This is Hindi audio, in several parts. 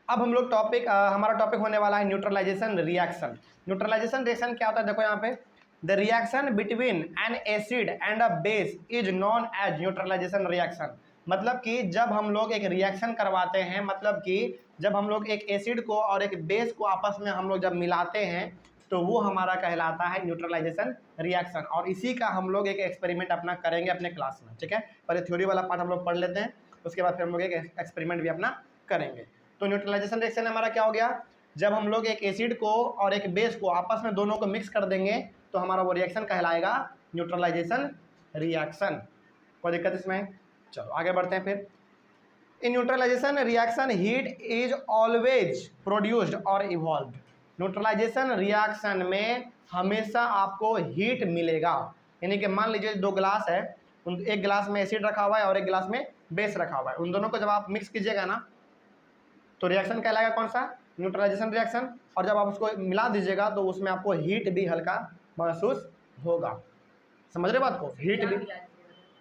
अब हम लोग हमारा टॉपिक होने वाला है न्यूट्रलाइजेशन रिएक्शन। न्यूट्रलाइजेशन रिएक्शन क्या होता है, देखो यहाँ पे, the reaction between an acid and a base is known as neutralization reaction. मतलब कि जब हम लोग एक रिएक्शन करवाते हैं, मतलब कि जब हम लोग एक एसिड को और एक बेस को आपस में हम लोग जब मिलाते हैं तो वो हमारा कहलाता है न्यूट्रलाइजेशन रिएक्शन। और इसी का हम लोग एक एक्सपेरिमेंट अपना करेंगे अपने क्लास में, ठीक है। पहले थ्योरी वाला पार्ट हम लोग पढ़ लेते हैं, उसके बाद फिर हम लोग एक एक्सपेरिमेंट भी अपना करेंगे। तो न्यूट्रलाइजेशन रिएक्शन हमारा क्या हो गया, जब हम लोग एक एसिड को और एक बेस को आपस में दोनों को मिक्स कर देंगे तो हमारा वो रिएक्शन कहलाएगा न्यूट्रलाइजेशन रिएक्शन। कोई दिक्कत इसमें? चलो आगे बढ़ते हैं फिर। In neutralization reaction heat is always produced और इवॉल्व। न्यूट्रलाइजेशन रिएक्शन में हमेशा आपको हीट मिलेगा। यानी कि मान लीजिए दो गिलास है, एक गिलास में एसिड रखा हुआ है और एक गिलास में बेस रखा हुआ है, उन दोनों को जब आप मिक्स कीजिएगा ना तो रिएक्शन कहलाएगा कौन सा, न्यूट्रलाइजेशन रिएक्शन। और जब आप उसको मिला दीजिएगा तो उसमें आपको हीट भी हल्का महसूस होगा। समझ रहे बात को? हीट भी,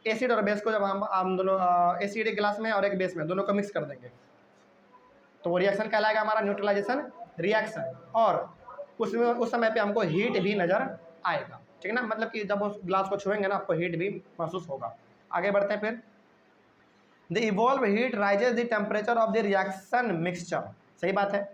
एसिड और बेस को जब हम दोनों एसिड एक गिलास में और एक बेस में दोनों को मिक्स कर देंगे तो वो रिएक्शन कहलाएगा हमारा न्यूट्रलाइजेशन रिएक्शन। और उसमें उस समय पे हमको हीट भी नज़र आएगा, ठीक है ना। मतलब कि जब उस ग्लास को छुएंगे ना आपको हीट भी महसूस होगा। आगे बढ़ते हैं फिर। The evolve heat rises the temperature of the reaction mixture. सही बात है,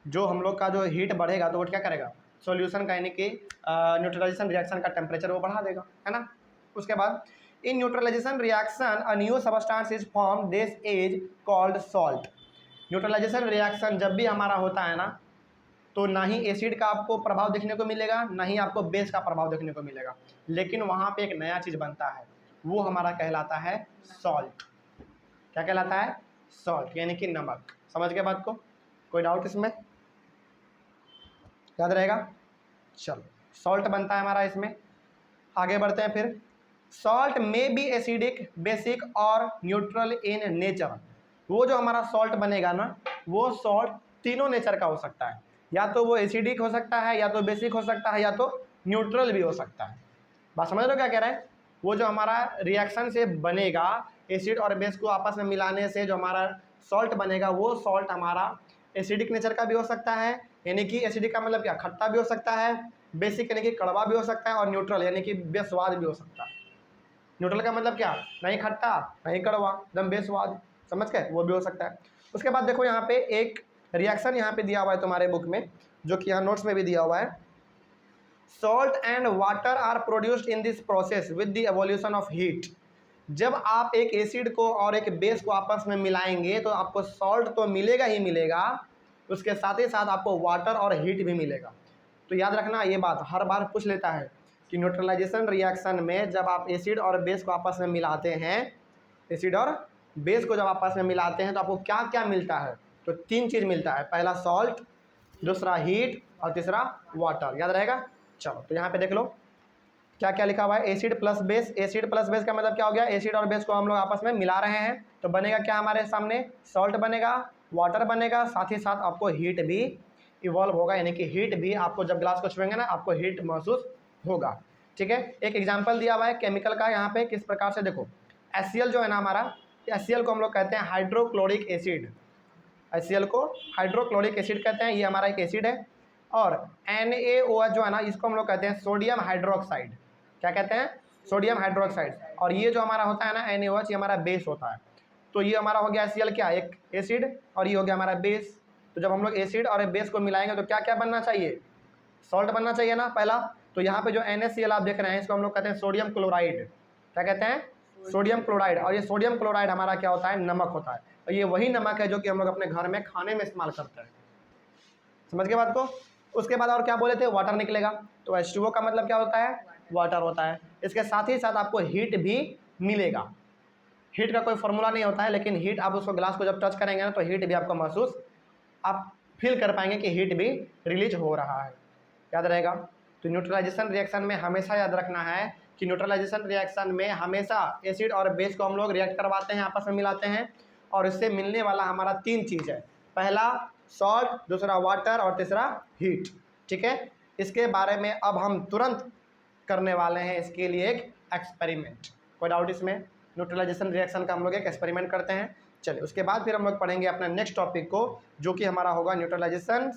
जो हम लोग का जो हीट बढ़ेगा तो वो क्या करेगा, सॉल्यूशन का यानी कि न्यूट्रलाइजेशन रिएक्शन का टेम्परेचर वो बढ़ा देगा, है ना। उसके बाद in neutralization reaction a new substance is form, this is called salt. Neutralization reaction जब भी हमारा होता है ना तो ना ही एसिड का आपको प्रभाव देखने को मिलेगा, ना ही आपको बेस का प्रभाव देखने को मिलेगा, लेकिन वहाँ पे एक नया चीज़ बनता है, वो हमारा कहलाता है सॉल्ट। क्या कहलाता है? सॉल्ट, यानी कि नमक। समझ गए बात को? कोई डाउट इसमें? याद रहेगा? चलो, सॉल्ट बनता है हमारा इसमें। आगे बढ़ते हैं फिर। सॉल्ट में बी एसिडिक, बेसिक और न्यूट्रल इन नेचर। वो जो हमारा सॉल्ट बनेगा ना, वो सॉल्ट तीनों नेचर का हो सकता है, या तो वो एसिडिक हो सकता है, या तो बेसिक हो सकता है, या तो न्यूट्रल भी हो सकता है। बात समझ लो क्या कह रहा है? वो जो हमारा रिएक्शन से बनेगा, एसिड और बेस को आपस में मिलाने से जो हमारा सॉल्ट बनेगा, वो सॉल्ट हमारा एसिडिक नेचर का भी हो सकता है, यानी कि एसिडिक का मतलब क्या, खट्टा भी हो सकता है, बेसिक यानी कि कड़वा भी हो सकता है, और न्यूट्रल यानी कि बेस्वाद भी हो सकता है। न्यूट्रल का मतलब क्या, नहीं खट्टा नहीं कड़वा, एकदम बेस्वाद, समझ गए, वो भी हो सकता है। उसके बाद देखो यहाँ पे एक रिएक्शन यहाँ पे दिया हुआ है तुम्हारे बुक में, जो कि यहाँ नोट्स में भी दिया हुआ है। Salt and water are produced in this process with the evolution of heat. जब आप एक एसिड को और एक बेस को आपस में मिलाएंगे तो आपको सॉल्ट तो मिलेगा ही मिलेगा, उसके साथ ही साथ आपको वाटर और हीट भी मिलेगा। तो याद रखना ये बात, हर बार पूछ लेता है कि न्यूट्रलाइजेशन रिएक्शन में जब आप एसिड और बेस को आपस में मिलाते हैं, एसिड और बेस को जब आपस में मिलाते हैं तो आपको क्या क्या मिलता है, तो तीन चीज़ मिलता है। पहला सॉल्ट, दूसरा हीट और तीसरा वाटर। याद रहेगा? चलो तो यहाँ पे देख लो क्या क्या लिखा हुआ है। Acid plus base, acid plus base का मतलब क्या हो गया, एसिड और बेस को हम लोग आपस में मिला रहे हैं तो बनेगा क्या हमारे सामने, सॉल्ट बनेगा, वाटर बनेगा, साथ ही साथ आपको हीट भी इवॉल्व होगा, यानी कि हीट भी आपको जब ग्लास को छुएंगे ना आपको हीट महसूस होगा, ठीक है। एक एग्जाम्पल दिया हुआ है केमिकल का यहाँ पे, किस प्रकार से देखो। HCl जो है ना हमारा, HCl को हम लोग कहते हैं हाइड्रोक्लोरिक एसिड। HCl को हाइड्रोक्लोरिक एसिड कहते हैं, ये हमारा एक एसिड है। और NaOH जो है ना, इसको हम लोग कहते हैं सोडियम हाइड्रोक्साइड। क्या कहते हैं? Sodium hydroxide. और ये जो हमारा होता है ना NaOH, ये हमारा बेस होता है। तो ये हमारा हो गया HCl क्या, एक एसिड, और ये हो गया हमारा बेस। तो जब हम लोग एसिड और बेस को मिलाएंगे तो क्या क्या बनना चाहिए, सॉल्ट बनना चाहिए ना पहला। तो यहाँ पे जो NaCl आप देख रहे हैं इसको हम लोग कहते हैं सोडियम क्लोराइड। क्या कहते हैं? Sodium chloride. और ये सोडियम क्लोराइड हमारा क्या होता है, नमक होता है। और ये वही नमक है जो कि हम लोग अपने घर में खाने में इस्तेमाल करते हैं। समझ गए बात को? उसके बाद और क्या बोले थे, वाटर निकलेगा। तो H2O का मतलब क्या होता है, वाटर होता है। इसके साथ ही साथ आपको हीट भी मिलेगा। हीट का कोई फॉर्मूला नहीं होता है, लेकिन हीट आप उसको ग्लास को जब टच करेंगे ना तो हीट भी आपको महसूस, आप फील कर पाएंगे कि हीट भी रिलीज हो रहा है। याद रहेगा? तो न्यूट्रलाइजेशन रिएक्शन में हमेशा याद रखना है कि न्यूट्रलाइजेशन रिएक्शन में हमेशा एसिड और बेस को हम लोग रिएक्ट करवाते हैं, आपस में मिलाते हैं, और इससे मिलने वाला हमारा तीन चीज़ है। पहला सॉल्ट, दूसरा वाटर और तीसरा हीट, ठीक है। इसके बारे में अब हम तुरंत करने वाले हैं इसके लिए एक एक्सपेरिमेंट। कोई डाउट इसमें? न्यूट्रलाइजेशन रिएक्शन का हम लोग एक एक्सपेरिमेंट करते हैं। चलिए उसके बाद फिर हम लोग पढ़ेंगे अपना नेक्स्ट टॉपिक को, जो कि हमारा होगा न्यूट्रलाइजेशन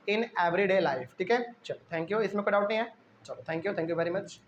इन एवरीडे लाइफ। ठीक है, चलो थैंक यू, इसमें कोई डाउट नहीं है। चलो थैंक यू वेरी मच।